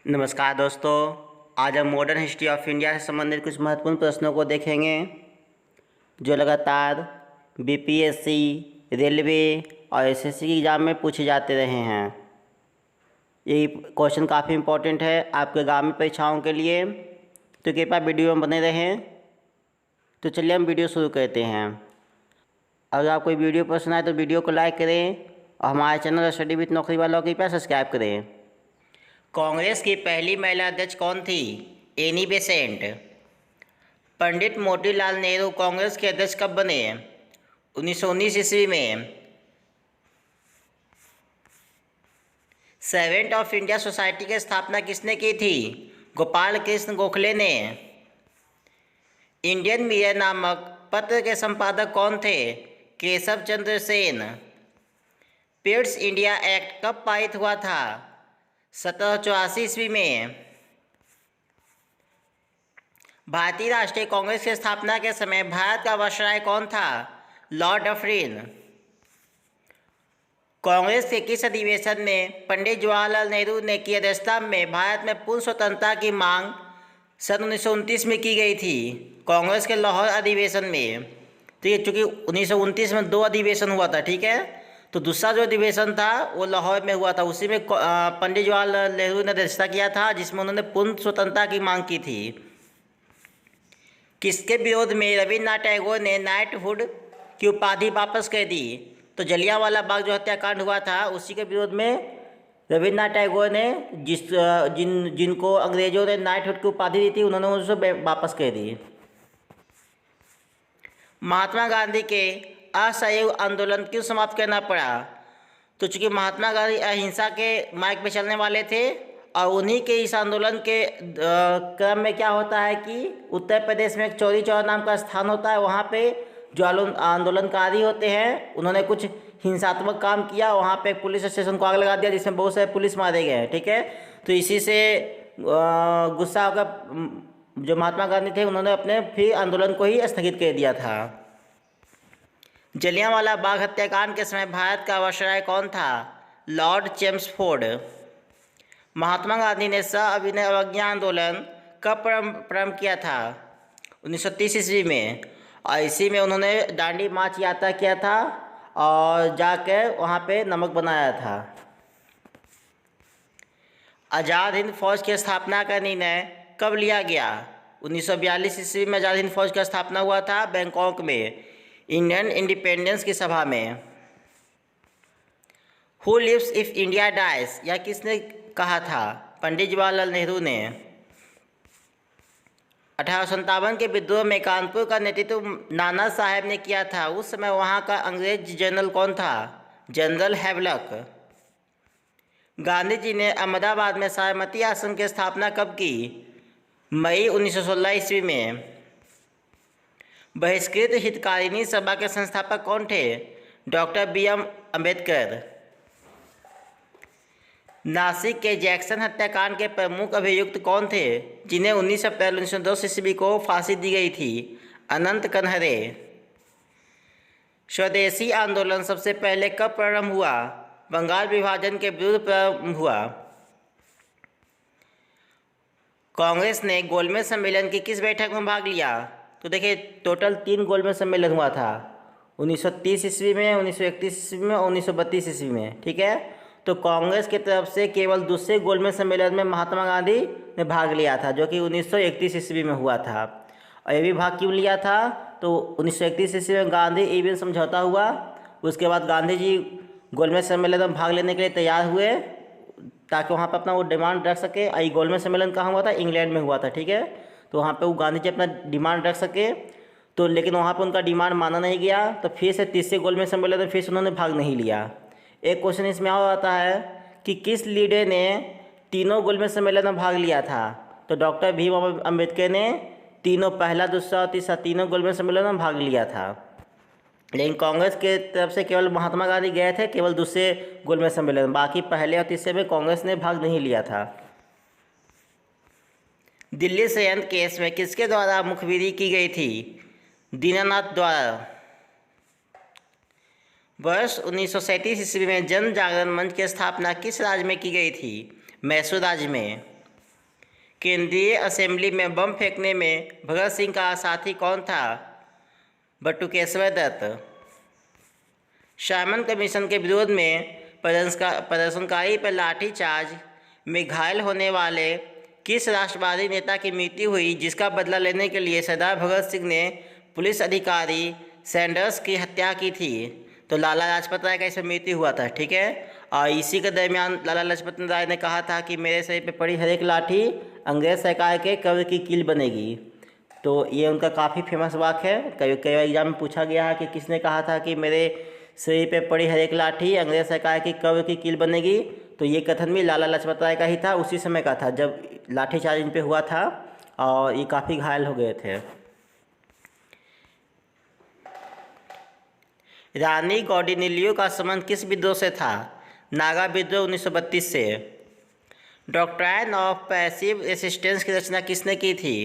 नमस्कार दोस्तों, आज हम मॉडर्न हिस्ट्री ऑफ इंडिया से संबंधित कुछ महत्वपूर्ण प्रश्नों को देखेंगे जो लगातार बीपीएससी, रेलवे और एसएससी की एग्ज़ाम में पूछे जाते रहे हैं। ये क्वेश्चन काफ़ी इम्पोर्टेंट है आपके आगामी परीक्षाओं के लिए, तो कृपया वीडियो में बने रहें। तो चलिए हम वीडियो शुरू करते हैं। अगर आपको वीडियो पसंद आए तो वीडियो को लाइक करें और हमारे चैनल स्टडी विद नौकरी वालों को कृपया सब्सक्राइब करें। कांग्रेस की पहली महिला अध्यक्ष कौन थी? Annie Besant. पंडित मोतीलाल नेहरू कांग्रेस के अध्यक्ष कब बने? 1919 ईस्वी में। सर्वेंट ऑफ इंडिया सोसाइटी की स्थापना किसने की थी? गोपाल कृष्ण गोखले ने। इंडियन मिरर नामक पत्र के संपादक कौन थे? Keshav Chandra Sen. Pitt's India act कब पारित हुआ था? 1784 ईस्वी में। भारतीय राष्ट्रीय कांग्रेस की स्थापना के समय भारत का वायसराय कौन था? Lord Dufferin. कांग्रेस के किस अधिवेशन में पंडित जवाहरलाल नेहरू ने की अध्यक्षता में भारत में पूर्ण स्वतंत्रता की मांग सन 1929 में की गई थी? कांग्रेस के लाहौर अधिवेशन में। तो ये चूँकि 1929 में 2 अधिवेशन हुआ था, ठीक है, तो दूसरा जो अधिवेशन था वो लाहौर में हुआ था। उसी में पंडित जवाहरलाल नेहरू ने अध्यक्षता किया था, जिसमें उन्होंने पूर्ण स्वतंत्रता की मांग की थी। किसके विरोध में रविन्द्रनाथ टैगोर ने नाइटहुड की उपाधि वापस कर दी? तो जलियांवाला बाग जो हत्याकांड हुआ था उसी के विरोध में रविन्द्रनाथ टैगोर ने जिनको अंग्रेजों ने नाइटहुड की उपाधि दी थी उन्होंने उसे वापस कर दी। महात्मा गांधी के असहयोग आंदोलन क्यों समाप्त करना पड़ा? तो चूँकि महात्मा गांधी अहिंसा के मार्ग पे चलने वाले थे और उन्हीं के इस आंदोलन के क्रम में क्या होता है कि उत्तर प्रदेश में एक चौरी चौरा नाम का स्थान होता है। वहाँ पे जो आंदोलनकारी होते हैं उन्होंने कुछ हिंसात्मक काम किया। वहाँ पे एक पुलिस स्टेशन को आग लगा दिया जिसमें बहुत सारे पुलिस मारे गए, ठीक है। तो इसी से गुस्सा होकर जो महात्मा गांधी थे उन्होंने अपने फिर आंदोलन को ही स्थगित कर दिया था। जलियांवाला बाग हत्याकांड के समय भारत का वायसराय कौन था? Lord Chelmsford. महात्मा गांधी ने सविनय अवज्ञा आंदोलन कब प्रारंभ किया था? 1930 ईस्वी में। और इसी में उन्होंने दांडी मार्च यात्रा किया था और जाकर वहाँ पे नमक बनाया था। आज़ाद हिंद फौज की स्थापना का निर्णय कब लिया गया? 1942 ईस्वी में आज़ाद हिंद फौज का स्थापना हुआ था बैंकॉक में, इंडियन इंडिपेंडेंस की सभा में। Who lives if India dies, यह किसने कहा था? पंडित जवाहरलाल नेहरू ने। 1857 के विद्रोह में कानपुर का नेतृत्व नाना साहब ने किया था। उस समय वहाँ का अंग्रेज जनरल कौन था? General Havelock. गांधी जी ने अहमदाबाद में साबरमती आश्रम की स्थापना कब की? मई 1916 ईस्वी में। बहिष्कृत हितकारिणी सभा के संस्थापक कौन थे? Doctor BM Ambedkar. नासिक के जैक्सन हत्याकांड के प्रमुख अभियुक्त कौन थे जिन्हें 19 अप्रैल 1910 ईस्वी को फांसी दी गई थी? अनंत कन्हरे। स्वदेशी आंदोलन सबसे पहले कब प्रारंभ हुआ? बंगाल विभाजन के विरुद्ध प्रारंभ हुआ। कांग्रेस ने गोलमेज सम्मेलन की किस बैठक में भाग लिया? तो देखिए टोटल 3 गोलमेज सम्मेलन हुआ था, 1930 ईस्वी में, 1931 ईस्वी में और 1932 ईस्वी में, ठीक है। तो कांग्रेस की तरफ से केवल दूसरे गोलमेज सम्मेलन में महात्मा गांधी ने भाग लिया था जो कि 1931 ईस्वी में हुआ था। और ये भी भाग क्यों लिया था? तो 1931 ईस्वी में गांधी एविन समझौता हुआ। उसके बाद गांधी जी गोलमेज सम्मेलन में भाग लेने के लिए तैयार हुए ताकि वहाँ पर अपना वो डिमांड रख सके। और ये गोलमेज सम्मेलन कहाँ हुआ था? इंग्लैंड में हुआ था, ठीक है। तो वहाँ पे वो गांधी जी अपना डिमांड रख सके, तो लेकिन वहाँ पे उनका डिमांड माना नहीं गया। तो फिर से तीसरे गोलमेज सम्मेलन में फिर से उन्होंने भाग नहीं लिया। एक क्वेश्चन इसमें और आता है कि किस लीडर ने तीनों गोलमेज सम्मेलन में भाग लिया था? तो डॉक्टर भीम अम्बेडकर ने तीनों, पहला, दूसरा और तीसरा, तीनों गोलमेज सम्मेलन में भाग लिया था। लेकिन कांग्रेस के तरफ से केवल महात्मा गांधी गए थे केवल दूसरे गोलमेज सम्मेलन में, बाकी पहले और तीसरे में कांग्रेस ने भाग नहीं लिया था। दिल्ली संयंत्र केस में किसके द्वारा मुखबिरी की गई थी? दीनानाथ द्वारा। वर्ष 1937 ईस्वी में जन जागरण मंच की स्थापना किस राज्य में की गई थी? मैसूर राज्य में। केंद्रीय असेंबली में बम फेंकने में भगत सिंह का साथी कौन था? बटुकेश्वर दत्त। साइमन कमीशन के विरोध में प्रदर्शनकारी पर लाठीचार्ज में घायल होने वाले किस राष्ट्रवादी नेता की मृत्यु हुई, जिसका बदला लेने के लिए सरदार भगत सिंह ने पुलिस अधिकारी सैंडर्स की हत्या की थी? तो लाला लाजपत राय का इसमें मृत्यु हुआ था। ठीक है, और इसी के दरमियान लाला लाजपत राय ने कहा था कि मेरे सिर पे पड़ी हर एक लाठी अंग्रेज सरकार के कब्र की कील बनेगी। तो ये उनका काफ़ी फेमस वाक्य है। कई कई एग्जाम में पूछा गया है कि किसने कहा था कि मेरे सिर पे पड़ी हर एक लाठी अंग्रेज सरकार की कब्र की कील बनेगी। तो ये कथन भी लाला लाजपत राय का ही था, उसी समय का था जब लाठीचार्ज इन पे हुआ था और ये काफ़ी घायल हो गए थे। रानी गौडिन्यलियो का संबंध किस विद्रोह से था? नागा विद्रोह 1932 से। डॉक्ट्राइन ऑफ पैसिव रेसिस्टेंस की रचना किसने की थी?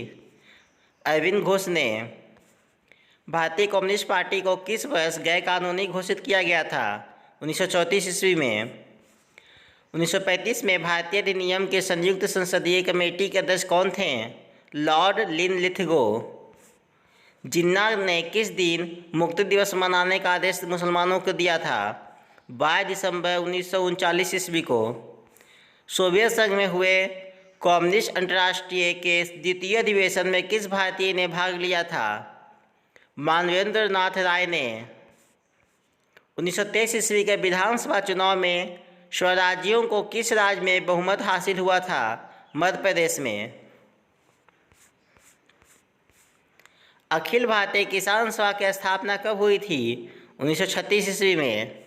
अरविंद घोष ने। भारतीय कम्युनिस्ट पार्टी को किस वर्ष गैर कानूनी घोषित किया गया था? 1934 ईस्वी में। 1935 में भारतीय अधिनियम के संयुक्त संसदीय कमेटी के अध्यक्ष कौन थे? Lord Linlithgow. जिन्ना ने किस दिन मुक्ति दिवस मनाने का आदेश मुसलमानों को दिया था? 22 दिसंबर 1939 ईस्वी को। सोवियत संघ में हुए कम्युनिस्ट अंतर्राष्ट्रीय के द्वितीय अधिवेशन में किस भारतीय ने भाग लिया था? मानवेंद्र नाथ राय ने। 1923 ईस्वी के विधानसभा चुनाव में स्वराज्यों को किस राज्य में बहुमत हासिल हुआ था? मध्य प्रदेश में। अखिल भारतीय किसान सभा की स्थापना कब हुई थी? 1936 ईस्वी में।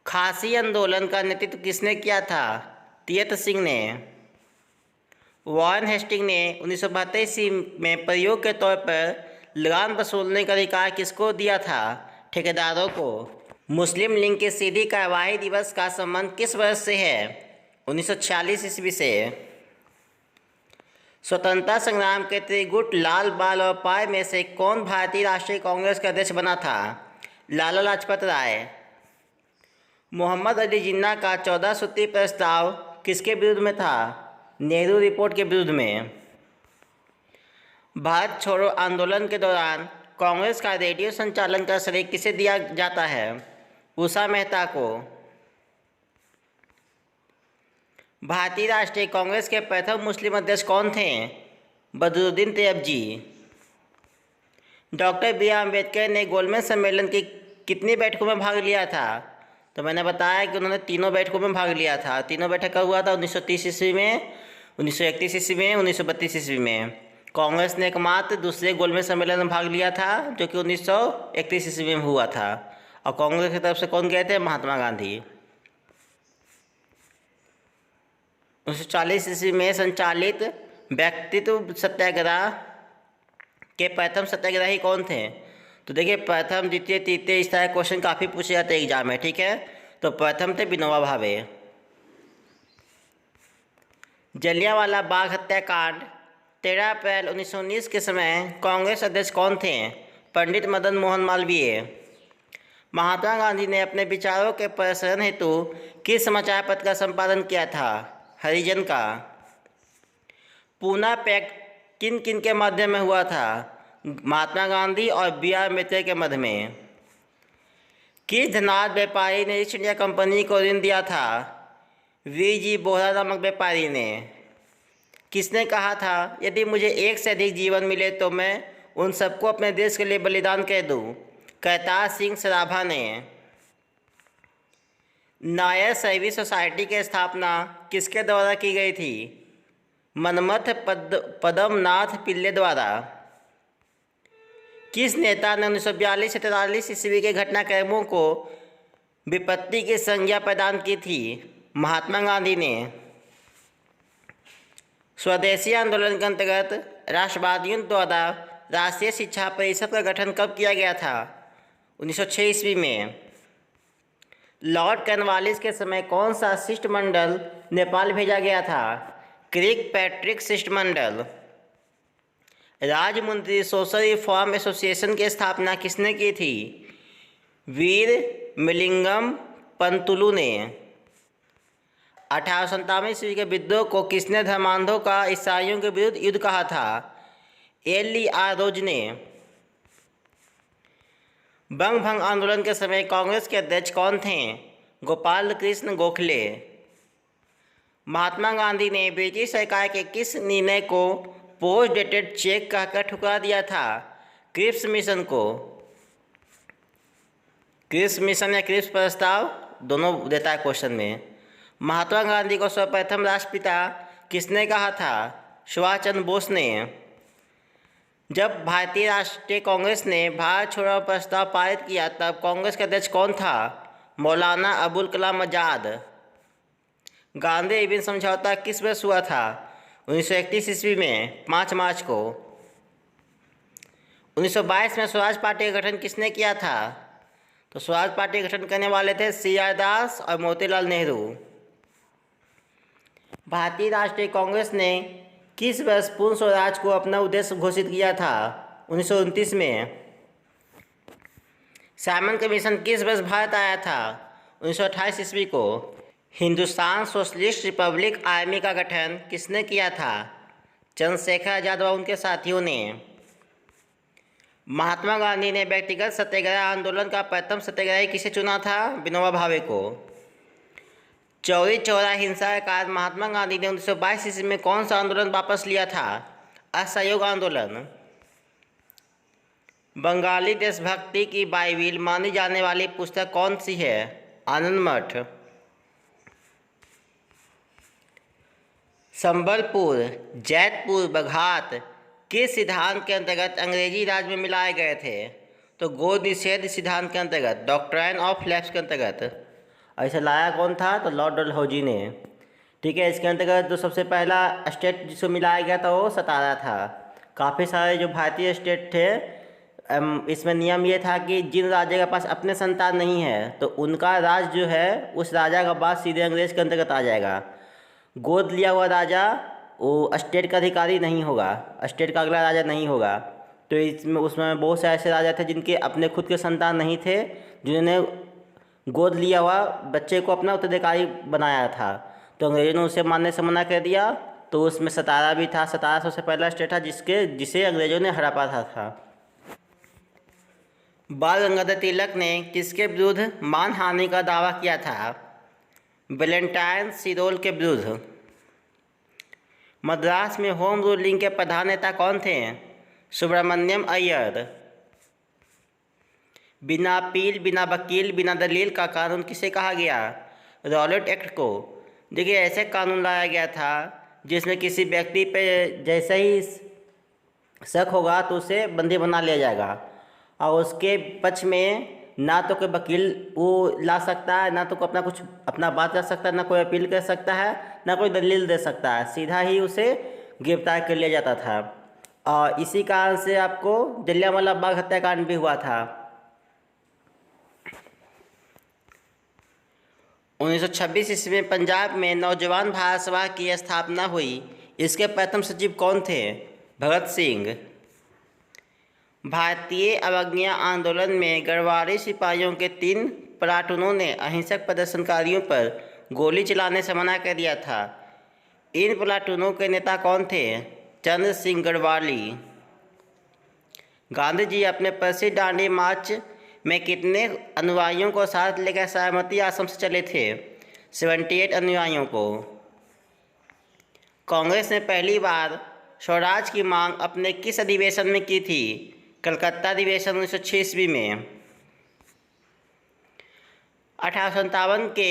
खासी आंदोलन का नेतृत्व किसने किया था? तियत सिंह ने। वॉरेन हेस्टिंग ने 1972 ईस्वी में प्रयोग के तौर पर लगान वसूलने का अधिकार किसको दिया था? ठेकेदारों को। मुस्लिम लीग के सीधी कार्यवाही दिवस का संबंध किस वर्ष से है? 1946 ईस्वी से। स्वतंत्रता संग्राम के त्रिगुट लाल बाल और पाल में से कौन भारतीय राष्ट्रीय कांग्रेस का अध्यक्ष बना था? लाला लाजपत राय। मोहम्मद अली जिन्ना का 14 सूत्री प्रस्ताव किसके विरुद्ध में था? नेहरू रिपोर्ट के विरुद्ध में। भारत छोड़ो आंदोलन के दौरान कांग्रेस का रेडियो संचालन का श्रेय किसे दिया जाता है? उषा मेहता को। भारतीय राष्ट्रीय कांग्रेस के प्रथम मुस्लिम अध्यक्ष कौन थे? Badruddin Tyabji. Doctor B R Ambedkar ने गोलमेज सम्मेलन की कितनी बैठकों में भाग लिया था? तो मैंने बताया कि उन्होंने तीनों बैठकों में भाग लिया था। तीनों बैठक कब हुआ था? 1930 ईस्वी में, 1931 ईस्वी में, 1932 ईस्वी में। कांग्रेस ने एकमात्र दूसरे गोलमेज सम्मेलन में भाग लिया था जो कि 1931 ईस्वी में हुआ था। और कांग्रेस की तरफ से कौन गए थे? महात्मा गांधी। 1940 ईस्वी में संचालित व्यक्तित्व सत्याग्रह के प्रथम सत्याग्रही कौन थे? तो देखिए, प्रथम द्वितीय तृतीय इस तरह क्वेश्चन काफ़ी पूछे जाते हैं एग्जाम में। ठीक है, तो प्रथम थे विनोबा भावे। जलियांवाला बाग हत्याकांड 13 अप्रैल 1919 के समय कांग्रेस अध्यक्ष कौन थे? पंडित मदन मोहन मालवीय। महात्मा गांधी ने अपने विचारों के प्रसारण हेतु किस समाचार पत्र का संपादन किया था? हरिजन का। पूना पैक्ट किन किन के माध्यम में हुआ था? महात्मा गांधी और बी आर अम्बेडकर के मध्य में। किस धनाढ्य व्यापारी ने ईस्ट इंडिया कंपनी को ऋण दिया था? वी जी बोहरा नामक व्यापारी ने। किसने कहा था, यदि मुझे एक से अधिक जीवन मिले तो मैं उन सबको अपने देश के लिए बलिदान कर दूं? करतार सिंह सराभा ने। नायर सर्विस सोसाइटी की स्थापना किसके द्वारा की गई थी? मनमथ पद्मनाथ पिल्ले द्वारा। किस नेता ने 1942 से 43 ईस्वी के घटनाक्रमों को विपत्ति की संज्ञा प्रदान की थी? महात्मा गांधी ने। स्वदेशी आंदोलन के अंतर्गत राष्ट्रवादियों द्वारा राष्ट्रीय शिक्षा परिषद का गठन कब किया गया था? 1906 ईस्वी में। लॉर्ड कॉर्नवालिस के समय कौन सा शिष्टमंडल नेपाल भेजा गया था? क्रिक पैट्रिक शिष्टमंडल। राजमुंद्री सोशल रिफॉर्म एसोसिएशन की स्थापना किसने की थी? वीर मिलिंगम पंतुलु ने। 1897 ईस्वी के विद्रोह को किसने धर्मांधों का ईसाइयों के विरुद्ध युद्ध कहा था? एली आरोज ने। बंग भंग आंदोलन के समय कांग्रेस के अध्यक्ष कौन थे? गोपाल कृष्ण गोखले। महात्मा गांधी ने ब्रिटिश सरकार के किस निर्णय को पोस्ट डेटेड चेक कहकर ठुकरा दिया था? क्रिप्स मिशन को। क्रिप्स मिशन या क्रिप्स प्रस्ताव दोनों देता है क्वेश्चन में। महात्मा गांधी को सर्वप्रथम राष्ट्रपिता किसने कहा था? सुभाष चंद्र बोस ने। जब भारतीय राष्ट्रीय कांग्रेस ने भारत छोड़ो प्रस्ताव पारित किया तब कांग्रेस के अध्यक्ष कौन था? मौलाना अबुल कलाम आज़ाद। गांधी इरविन समझौता किस वर्ष हुआ था? 1931 ईस्वी में 5 मार्च को। 1922 में स्वराज पार्टी का गठन किसने किया था? तो स्वराज पार्टी गठन करने वाले थे CR दास और मोतीलाल नेहरू। भारतीय राष्ट्रीय कांग्रेस ने किस वर्ष पूर्ण स्वराज को अपना उद्देश्य घोषित किया था? 1929 में। साइमन कमीशन किस वर्ष भारत आया था? 1928 ईस्वी को। हिंदुस्तान सोशलिस्ट रिपब्लिक आर्मी का गठन किसने किया था? चंद्रशेखर आजाद व उनके साथियों ने। महात्मा गांधी ने व्यक्तिगत सत्याग्रह आंदोलन का प्रथम सत्याग्रही किसे चुना था? विनोबा भावे को। चौरी चौरा हिंसा के कारण महात्मा गांधी ने 1922 ईस्वी में कौन सा आंदोलन वापस लिया था? असहयोग आंदोलन। बंगाली देशभक्ति की बाइबिल मानी जाने वाली पुस्तक कौन सी है? आनंद मठ। संबलपुर, जैतपुर, बघात किस सिद्धांत के अंतर्गत अंग्रेजी राज में मिलाए गए थे? तो गोद निषेध सिद्धांत के अंतर्गत, डॉक्ट्राइन ऑफ लैप्स के अंतर्गत। ऐसा लाया कौन था? तो लॉर्ड डलहौजी ने। ठीक है, इसके अंतर्गत जो सबसे पहला स्टेट जिसको मिलाया गया था वो सतारा था। काफ़ी सारे जो भारतीय स्टेट थे इसमें नियम ये था कि जिन राजा के पास अपने संतान नहीं है तो उनका राज जो है उस राजा का बाद सीधे अंग्रेज के अंतर्गत आ जाएगा। गोद लिया हुआ राजा वो स्टेट का अधिकारी नहीं होगा, स्टेट का अगला राजा नहीं होगा। तो इसमें उसमें बहुत से ऐसे राजा थे जिनके अपने खुद के संतान नहीं थे, जिन्होंने गोद लिया हुआ बच्चे को अपना उत्तराधिकारी बनाया था। तो अंग्रेजों ने उसे मानने से मना कर दिया। तो उसमें सतारा भी था। सतारा सबसे पहला स्टेट था जिसे अंग्रेजों ने हड़पा था। बाल गंगाधर तिलक ने किसके विरुद्ध मानहानि का दावा किया था? वैलेंटाइन सिरोल के विरुद्ध। मद्रास में होम रूलिंग के प्रधान नेता कौन थे? सुब्रमण्यम अय्यर। बिना अपील, बिना वकील, बिना दलील का कानून किसे कहा गया? रॉलेट एक्ट को। देखिए, ऐसे कानून लाया गया था जिसमें किसी व्यक्ति पे जैसे ही शक होगा तो उसे बंदी बना लिया जाएगा और उसके पक्ष में ना तो कोई वकील वो ला सकता है, ना तो कोई अपना बात रख सकता है, ना कोई अपील कर सकता है, ना कोई दलील दे सकता है। सीधा ही उसे गिरफ्तार कर लिया जाता था। और इसी कारण से आपको जलियांवाला बाग हत्याकांड भी हुआ था। 1926 ईस्वी में पंजाब में नौजवान भारत सभा की स्थापना हुई। इसके प्रथम सचिव कौन थे? भगत सिंह। भारतीय अवज्ञा आंदोलन में गढ़वाली सिपाहियों के 3 प्लाटूनों ने अहिंसक प्रदर्शनकारियों पर गोली चलाने से मना कर दिया था। इन प्लाटूनों के नेता कौन थे? चंद्र सिंह गढ़वाली। गांधी जी अपने प्रसिद्ध दांडी मार्च में कितने अनुयायियों को साथ लेकर साबरमती आश्रम से चले थे? 78 अनुयायियों को। कांग्रेस ने पहली बार स्वराज की मांग अपने किस अधिवेशन में की थी? कलकत्ता अधिवेशन 1906 ईस्वी में। 1857 के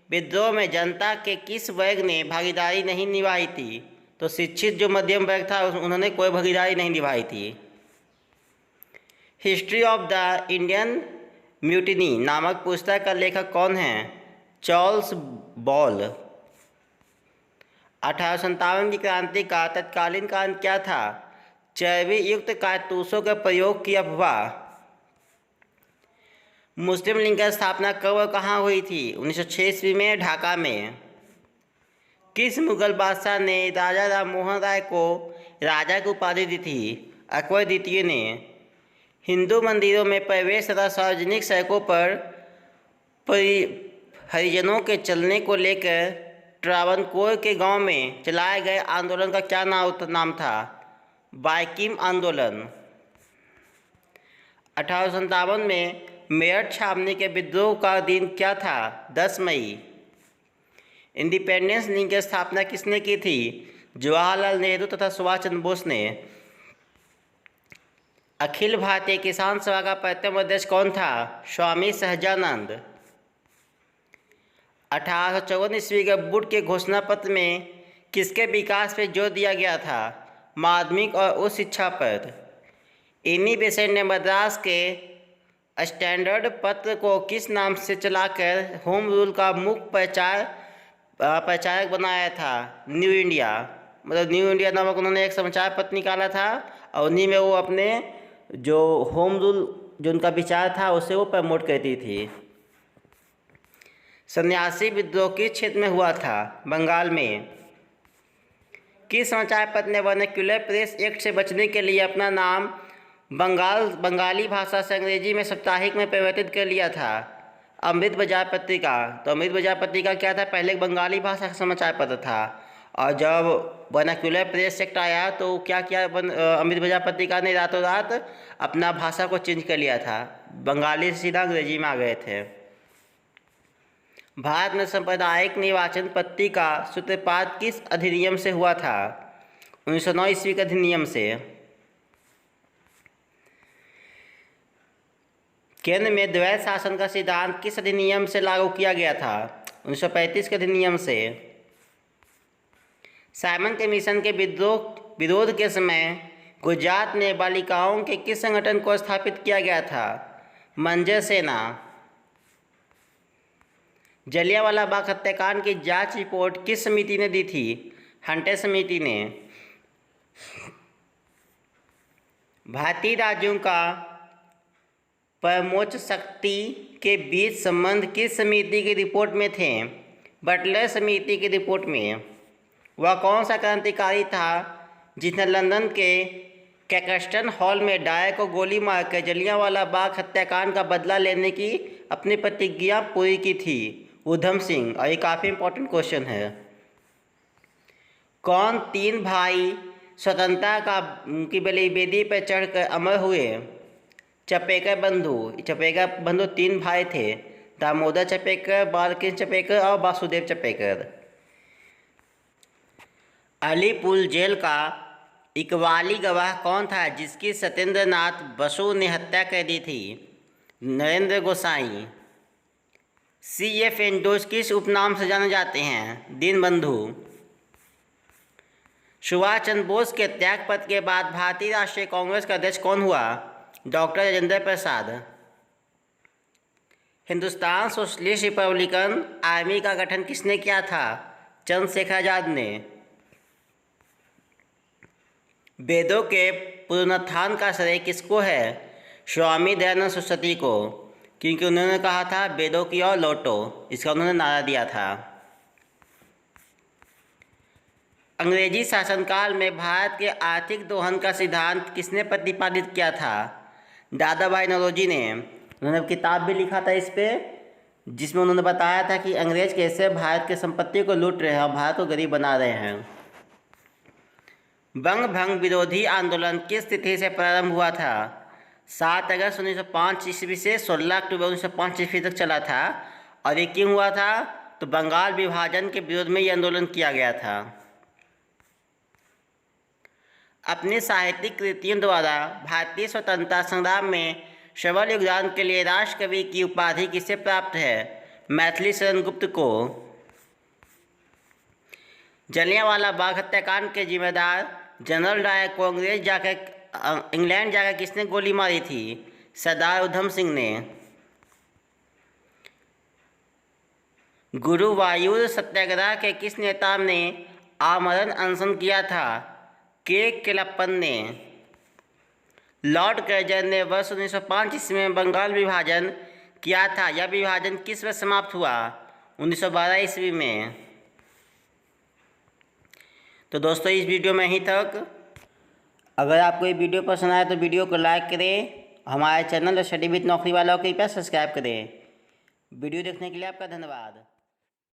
विद्रोह में जनता के किस वर्ग ने भागीदारी नहीं निभाई थी? तो शिक्षित जो मध्यम वर्ग था उन्होंने कोई भागीदारी नहीं निभाई थी। History of the Indian mutiny नामक पुस्तक का लेखक कौन है? Charles ball. 1857 की क्रांति का तत्कालीन कारण क्या था? चर्बी युक्त कारतूसों के प्रयोग की अफवाह। मुस्लिम लीग की स्थापना कब और कहाँ हुई थी? 1906 ईस्वी में ढाका में। किस मुगल बादशाह ने राजा राम मोहन राय को राजा की उपाधि दी थी? अकबर द्वितीय ने। हिंदू मंदिरों में प्रवेश तथा सार्वजनिक सड़कों पर हरिजनों के चलने को लेकर ट्रावनकोर के गांव में चलाए गए आंदोलन का क्या नाम था? बाइकिम आंदोलन। 1857 में मेरठ छावनी के विद्रोह का दिन क्या था? 10 मई। इंडिपेंडेंस दिन की स्थापना किसने की थी? जवाहरलाल नेहरू तथा सुभाष चंद्र बोस ने। अखिल भारतीय किसान सभा का प्रथम अध्यक्ष कौन था? स्वामी सहजानंद। 1854 ईस्वी के वुड के घोषणा पत्र में किसके विकास पर जोर दिया गया था? माध्यमिक और उच्च शिक्षा पर। इन्हीं बेसेंट ने मद्रास के स्टैंडर्ड पत्र को किस नाम से चलाकर होम रूल का मुख्य प्रचारक बनाया था? New India. मतलब न्यू इंडिया नामक उन्होंने एक समाचार पत्र निकाला था और उन्हीं में वो अपने जो होम रूल जो उनका विचार था उसे वो प्रमोट करती थी। सन्यासी विद्रोह किस क्षेत्र में हुआ था? बंगाल में। किस समाचार पत्र ने वर्नाक्युलर प्रेस एक्ट से बचने के लिए अपना नाम बंगाली भाषा से अंग्रेजी में साप्ताहिक में परिवर्तित कर लिया था? अमृत बाजार पत्रिका। तो अमृत बाजार पत्रिका क्या था? पहले एक बंगाली भाषा का समाचार पत्र था और जब वर्नाक्युलर प्रेस एक्ट आया तो क्या किया अमृत बाजार पत्रिका ने रातों रात अपना भाषा को चेंज कर लिया था, बंगाली से सीधा अंग्रेजी में आ गए थे। भारत में सांप्रदायिक निर्वाचन पद्धति का सूत्रपात किस अधिनियम से हुआ था? 1909 ईस्वी के अधिनियम से। केंद्र में द्वैध शासन का सिद्धांत किस अधिनियम से लागू किया गया था? 1935 के अधिनियम से। साइमन कमीशन के विरोध के समय गुजरात में बालिकाओं के किस संगठन को स्थापित किया गया था? मंजर सेना। जलियांवाला बाग हत्याकांड की जांच रिपोर्ट किस समिति ने दी थी? हंटर समिति ने। भारतीय राज्यों का परमोच्च शक्ति के बीच संबंध किस समिति की रिपोर्ट में थे? बटलर समिति की रिपोर्ट में। वह कौन सा क्रांतिकारी था जिसने लंदन के कैक्सटन हॉल में डायर को गोली मारकर जलियांवाला बाग हत्याकांड का बदला लेने की अपनी प्रतिज्ञा पूरी की थी? उधम सिंह। और ये काफ़ी इंपॉर्टेंट क्वेश्चन है। कौन 3 भाई स्वतंत्रता की बेदी पर चढ़कर अमर हुए? चपेकर बंधु। चपेकर बंधु 3 भाई थे, दामोदर चपेकर, बालकृष्ण चपेकर और वासुदेव चपेकर। अलीपुर जेल का इकबाली गवाह कौन था जिसकी सत्येंद्र नाथ बसु ने हत्या कर दी थी? नरेंद्र गोसाई। CF एंडोज किस उपनाम से जाने जाते हैं? दीनबंधु। सुभाष चंद्र बोस के त्यागपत्र के बाद भारतीय राष्ट्रीय कांग्रेस का अध्यक्ष कौन हुआ? Doctor Rajendra Prasad. Hindustan socialist Republican army का गठन किसने किया था? चंद्रशेखर आजाद ने। वेदों के पुनरुत्थान का श्रेय किसको है? स्वामी दयानंद सरस्वती को, क्योंकि उन्होंने कहा था वेदों की ओर लौटो, इसका उन्होंने नारा दिया था। अंग्रेजी शासनकाल में भारत के आर्थिक दोहन का सिद्धांत किसने प्रतिपादित किया था? दादा भाई नौरोजी ने। उन्होंने किताब भी लिखा था इस पर, जिसमें उन्होंने बताया था कि अंग्रेज कैसे भारत के संपत्ति को लूट रहे हैं और भारत को गरीब बना रहे हैं। बंग भंग विरोधी आंदोलन किस तिथि से प्रारंभ हुआ था? 7 अगस्त 1905 ईस्वी से 16 अक्टूबर 1905 ईस्वी तक चला था। और ये क्यों हुआ था? तो बंगाल विभाजन के विरोध में ये आंदोलन किया गया था। अपनी साहित्यिक कृतियों द्वारा भारतीय स्वतंत्रता संग्राम में सबल योगदान के लिए राष्ट्रकवि की उपाधि किसे प्राप्त है? मैथिली शरण गुप्त को। जलियांवाला बाग हत्याकांड के जिम्मेदार जनरल डायर को इंग्लैंड जाकर किसने गोली मारी थी? सरदार उधम सिंह ने। गुरुवायूर सत्याग्रह के किस नेता ने आमरण अनशन किया था? के केलप्पन ने। लॉर्ड कर्जन ने वर्ष 1905 ईस्वी में बंगाल विभाजन किया था। यह विभाजन किस वर्ष समाप्त हुआ? 1912 ईस्वी में। तो दोस्तों इस वीडियो में यहीं तक। अगर आपको ये वीडियो पसंद आए तो वीडियो को लाइक करें, हमारे चैनल स्टडी विद नौकरी वालों को कृपया सब्सक्राइब करें। वीडियो देखने के लिए आपका धन्यवाद।